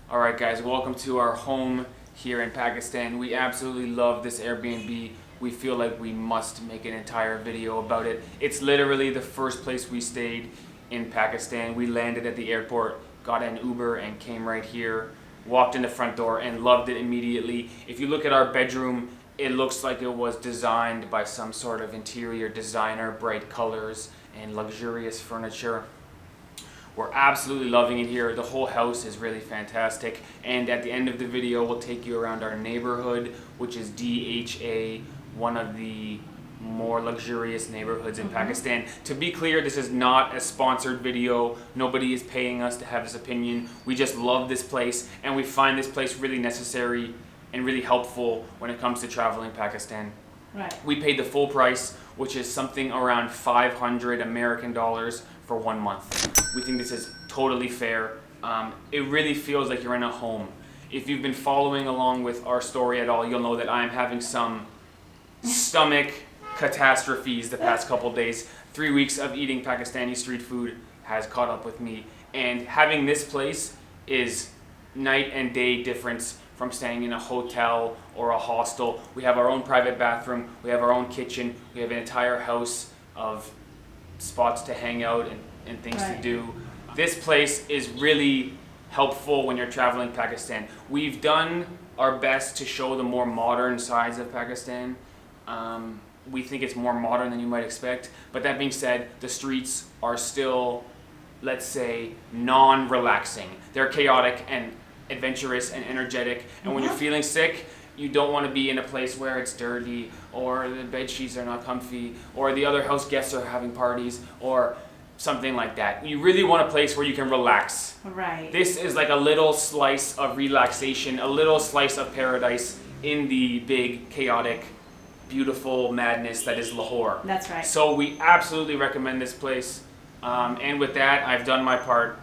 Alright guys, welcome to our home here in Pakistan. We absolutely love this Airbnb. We feel like we must make an entire video about it. It's literally the first place we stayed in Pakistan. We landed at the airport, got an Uber and came right here, walked in the front door and loved it immediately. If you look at our bedroom, it looks like it was designed by some sort of interior designer, bright colors and luxurious furniture. We're absolutely loving it here. The whole house is really fantastic. And at the end of the video, we'll take you around our neighborhood, which is DHA, one of the more luxurious neighborhoods in Pakistan. To be clear, this is not a sponsored video. Nobody is paying us to have this opinion. We just love this place, and we find this place really necessary and really helpful when it comes to traveling Pakistan. Right. We paid the full price, which is something around 500 American dollars for 1 month. We think this is totally fair. It really feels like you're in a home. If you've been following along with our story at all, you'll know that I'm having some stomach catastrophes the past couple days. 3 weeks of eating Pakistani street food has caught up with me. And having this place is night and day difference from staying in a hotel or a hostel. We have our own private bathroom, we have our own kitchen, we have an entire house of spots to hang out and things to do. This place is really helpful when you're traveling Pakistan. We've done our best to show the more modern sides of Pakistan. We think it's more modern than you might expect, but that being said, the streets are still, let's say, non-relaxing. They're chaotic and adventurous and energetic, and when you're feeling sick, you don't want to be in a place where it's dirty or the bed sheets are not comfy or the other house guests are having parties or something like that. You really want a place where you can relax. Right. This is like a little slice of relaxation, a little slice of paradise in the big, chaotic, beautiful madness that is Lahore. That's right. So we absolutely recommend this place. And with that, I've done my part.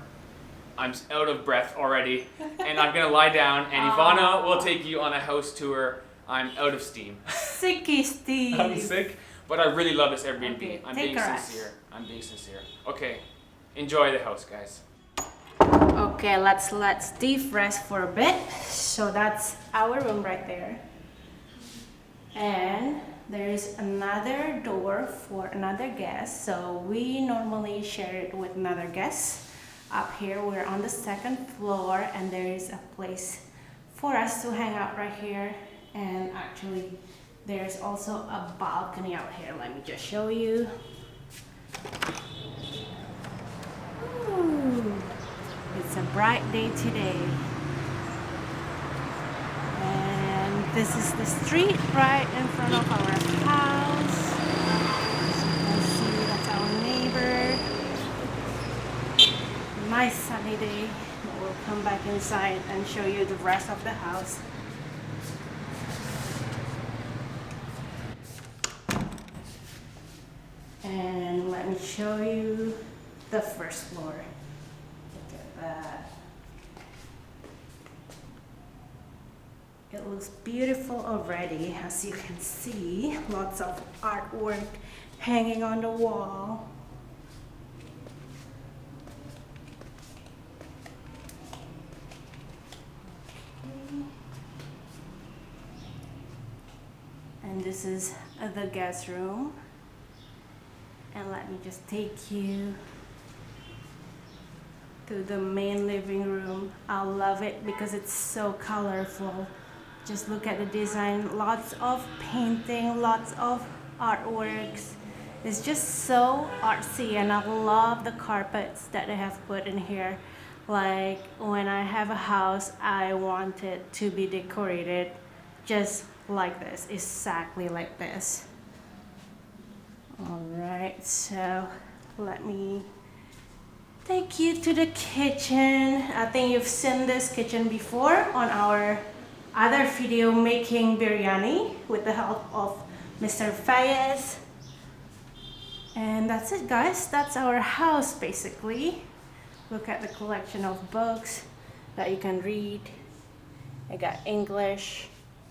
I'm out of breath already, and I'm gonna lie down, and Ivana will take you on a house tour. I'm out of steam. Sicky Steve. I'm sick, but I really love this Airbnb. Okay, I'm take being a rest. sincere. I'm being sincere. Okay, enjoy the house, guys. Okay, let's let Steve rest for a bit. So that's our room right there. And there is another door for another guest. So we normally share it with another guest. Up here, we're on the second floor, and there is a place for us to hang out right here. And actually, there's also a balcony out here. Let me just show you. Ooh, it's a bright day today. And this is the street right in front of our house. As you can see, that's our neighbor. Nice sunny day. We'll come back inside and show you the rest of the house. And let me show you the first floor. Look at that. It looks beautiful already, as you can see. Lots of artwork hanging on the wall. And this is the guest room. And let me just take you to the main living room. I love it because it's so colorful. Just look at the design. Lots of painting, lots of artworks. It's just so artsy, and I love the carpets that they have put in here. Like when I have a house, I want it to be decorated just like this, exactly like this. Alright, so let me take you to the kitchen. I think you've seen this kitchen before on our other video making biryani with the help of Mr. Fayez. And that's it, guys. That's our house basically. Look at the collection of books that you can read. I got English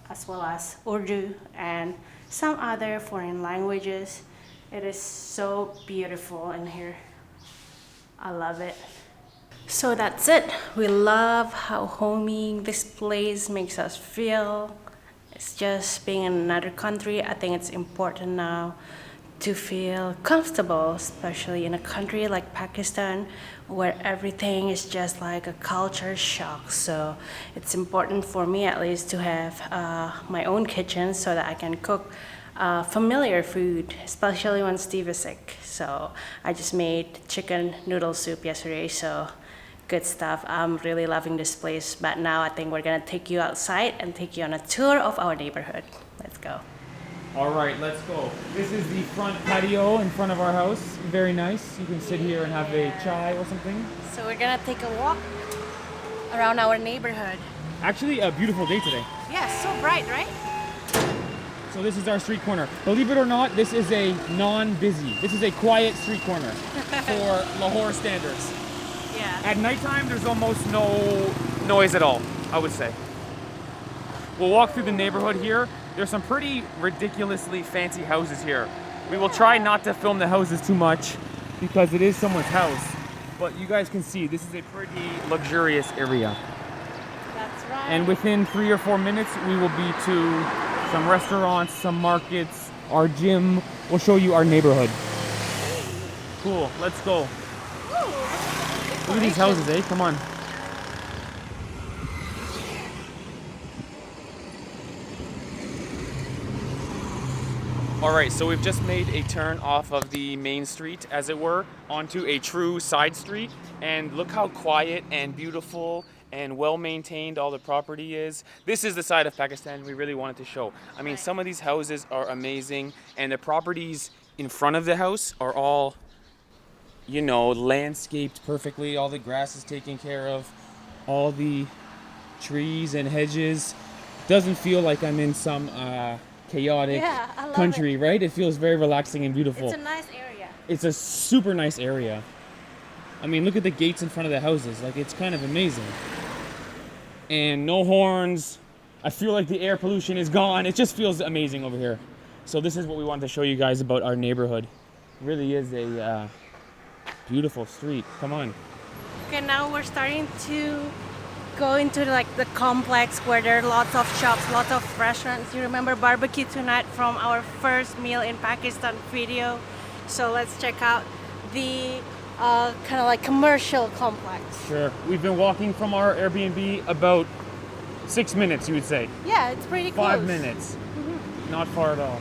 as well as Urdu and some other foreign languages. It is so beautiful in here. I love it. So that's it. We love how homey this place makes us feel. It's just being in another country. I think it's important now to feel comfortable, especially in a country like Pakistan where everything is just like a culture shock. So it's important for me at least to have my own kitchen so that I can cook familiar food, especially when Steve is sick. So I just made chicken noodle soup yesterday, so good stuff. I'm really loving this place, but now I think we're gonna take you outside and take you on a tour of our neighborhood. Let's go. All right, let's go. This is the front patio in front of our house. Very nice. You can sit here and have a chai or something. So we're gonna take a walk around our neighborhood. Actually, a beautiful day today. Yeah, so bright, right? So this is our street corner. Believe it or not, this is a non-busy. This is a quiet street corner for Lahore standards. Yeah. At nighttime, there's almost no noise at all, I would say. We'll walk through the neighborhood here. There's some pretty ridiculously fancy houses here. We will try not to film the houses too much because it is someone's house. But you guys can see this is a pretty luxurious area. That's right. And within 3 or 4 minutes, we will be to some restaurants, some markets, our gym. We'll show you our neighborhood. Cool, let's go. Look at these houses, eh? Come on. All right, so we've just made a turn off of the main street, as it were, onto a true side street. And look how quiet and beautiful and well-maintained all the property is. This is the side of Pakistan we really wanted to show. I mean, some of these houses are amazing, and the properties in front of the house are all, you know, landscaped perfectly. All the grass is taken care of, all the trees and hedges. Doesn't feel like I'm in some chaotic country, right? It feels very relaxing and beautiful. It's a nice area. It's a super nice area. I mean, look at the gates in front of the houses. Like, it's kind of amazing. And no horns. I feel like the air pollution is gone. It just feels amazing over here. So this is what we wanted to show you guys about our neighborhood. It really is a beautiful street. Come on. Okay, now we're starting to go into like the complex where there are lots of shops, lots of restaurants. You remember barbecue tonight from our first meal in Pakistan video. So let's check out the kind of like commercial complex. Sure. We've been walking from our Airbnb about 6 minutes, you would say. Yeah, it's pretty close. 5 minutes. Not far at all.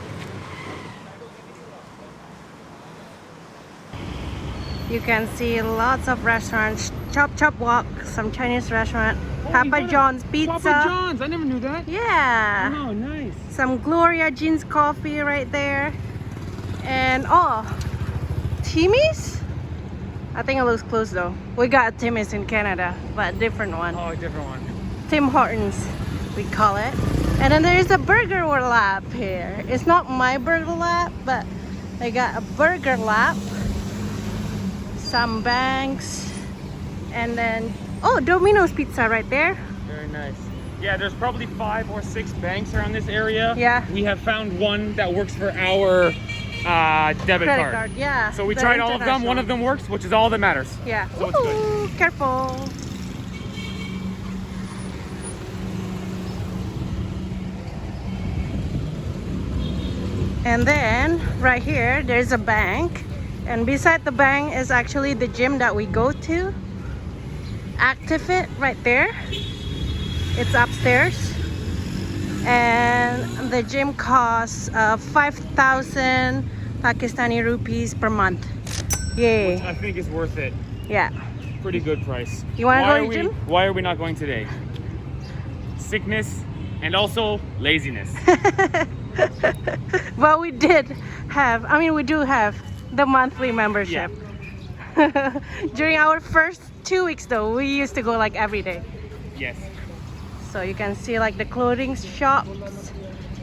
You can see lots of restaurants. Chop Chop Walk, some Chinese restaurant. Papa John's Pizza. Papa John's, I never knew that. Yeah. Oh, nice. Some Gloria Jean's coffee right there. And oh, Timmy's? I think it looks close though. We got Timmy's in Canada, but a different one. Oh, a different one. Tim Hortons, we call it. And then there's a Burger Lab here. It's not my Burger Lab, but they got a Burger Lab. Some banks. And then, oh, Domino's Pizza right there. Very nice. Yeah, there's probably 5 or 6 banks around this area. Yeah. We have found one that works for our debit Credit card. yeah. So we the tried all of them. One international. of them works, which is all that matters. Yeah. So it's good. Ooh, careful. And then right here, there's a bank. And beside the bank is actually the gym that we go to. ActiveFit right there. It's upstairs. And the gym costs 5,000 Pakistani rupees per month. Yay. Which I think is worth it. Yeah. Pretty good price. You wanna Why go to are the gym? Why are we not going today? Sickness and also laziness. Well, we did have, we do have the monthly membership. Yeah. During our first 2 weeks though, we used to go like every day. Yes. So you can see like the clothing shops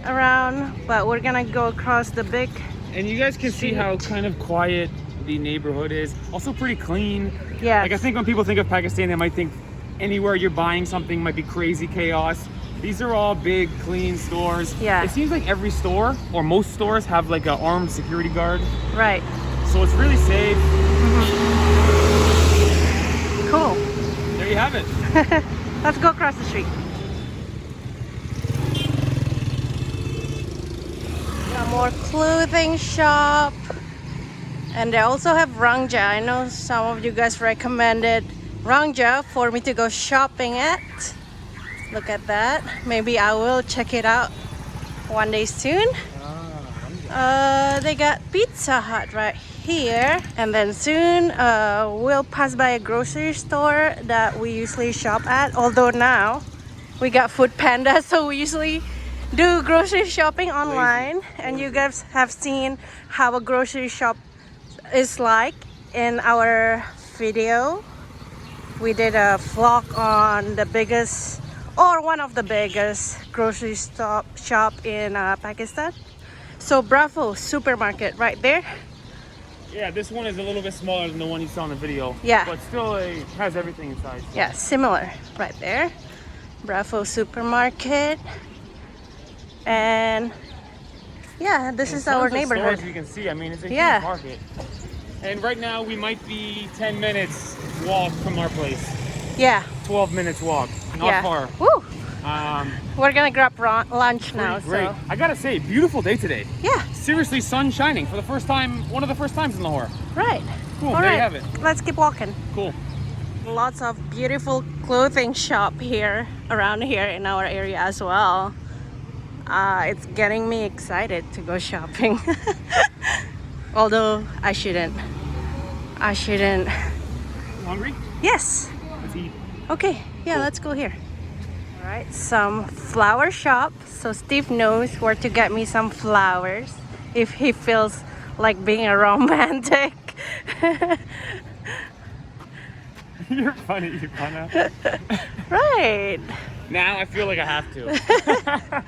around, but we're gonna go across the big And you guys can see how kind of quiet the neighborhood is. Also pretty clean. Yeah. Like, I think when people think of Pakistan, they might think anywhere you're buying something might be crazy chaos. These are all big, clean stores. Yeah. It seems like every store, or most stores, have like an armed security guard. Right. So it's really safe. Cool. you have it. Let's go across the street. Got more clothing shop. And they also have Rangja. I know some of you guys recommended Rangja for me to go shopping at. Look at that. Maybe I will check it out one day soon. They got Pizza Hut right here. And then soon we'll pass by a grocery store that we usually shop at. Although now we got Food Panda, so we usually do grocery shopping online. And you guys have seen how a grocery shop is like in our video. We did a vlog on the biggest or one of the biggest grocery shop in Pakistan. So Bravo supermarket right there. Yeah, this one is a little bit smaller than the one you saw in the video. Yeah. But still it has everything inside. So. Yeah, similar right there. Bravo supermarket. And yeah, this is our neighborhood. As you can see, I mean, it's a Yeah. huge market. And right now we might be 10 minutes walk from our place. Yeah. 12 minutes walk. Not Yeah. far. Woo! We're gonna grab lunch now. Great. So I gotta say, beautiful day today. yeah, Seriously, sun shining for the first time, one of the first times in Lahore. right. Cool, All there right, you have it. let's keep walking. Cool. Lots of beautiful clothing shop here around here in our area as well. It's getting me excited to go shopping. Although I shouldn't. You hungry? Yes. Let's eat. Okay, yeah, let's go here. All right, some flower shop. So Steve knows where to get me some flowers if he feels like being a romantic. You're funny, Ivana. Right. Now I feel like I have to.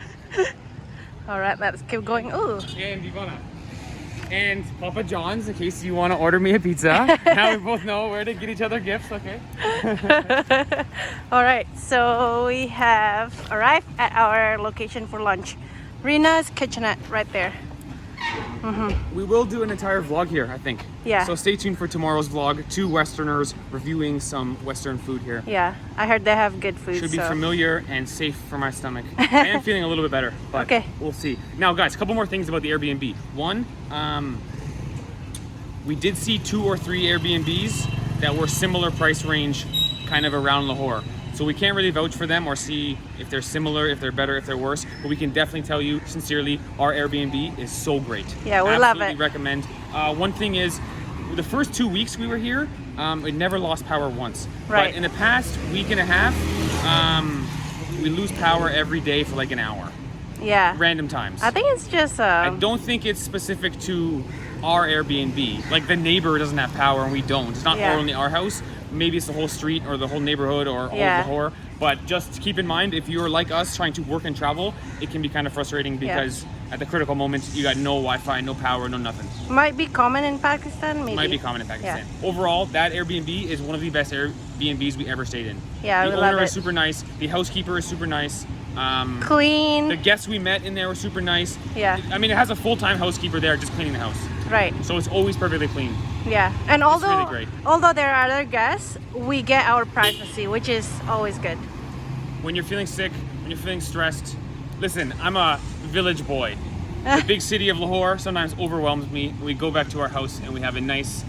All right, let's keep going. Ooh. And Ivana. And Papa John's, in case you want to order me a pizza. Now we both know where to get each other gifts, okay? All right, so we have arrived at our location for lunch. Rina's Kitchenette right there. We will do an entire vlog here, I think. Yeah. So stay tuned for tomorrow's vlog. 2 Westerners reviewing some Western food here. Yeah, I heard they have good food. Should be so. familiar and safe for my stomach. I am feeling a little bit better, but Okay. we'll see. Now, guys, a couple more things about the Airbnb. One, we did see 2 or 3 Airbnbs that were similar price range, kind of around Lahore. So we can't really vouch for them or see if they're similar, if they're better, if they're worse. But we can definitely tell you, sincerely, our Airbnb is so great. Yeah, we love Absolutely it. recommend. One thing is, the first 2 weeks we were here, it never lost power once. Right. But in the past week and a half, we lose power every day for like an hour, Yeah. random times. I think it's just I don't think it's specific to our Airbnb. Like the neighbor doesn't have power and we don't. It's not Yeah. only our house. Maybe it's the whole street or the whole neighborhood or all Yeah. of Lahore. But just keep in mind, if you're like us trying to work and travel, it can be kind of frustrating because at the critical moment, you got no Wi-Fi, no power, no nothing. might be common in Pakistan, maybe. Might be common in Pakistan. Overall, that Airbnb is one of the best Airbnbs we ever stayed in. Yeah, the we love owner is it. super nice. The housekeeper is super nice. Clean. The guests we met in there were super nice. Yeah. I mean, it has a full-time housekeeper there just cleaning the house. Right. So it's always perfectly clean. Yeah. And although really great. although there are other guests, we get our privacy, which is always good. When you're feeling sick, when you're feeling stressed, listen, I'm a village boy. The big city of Lahore sometimes overwhelms me. We go back to our house and we have a nice,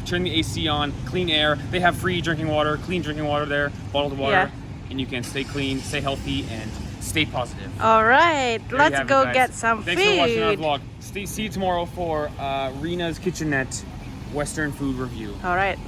turn the AC on, clean air. They have free drinking water, clean drinking water there, bottled water. Yeah. And you can stay clean, stay healthy, and stay positive. All right, There you let's have it, go guys. get some Thanks for watching our food. vlog. See you tomorrow for Rina's Kitchenette Western food review. All right.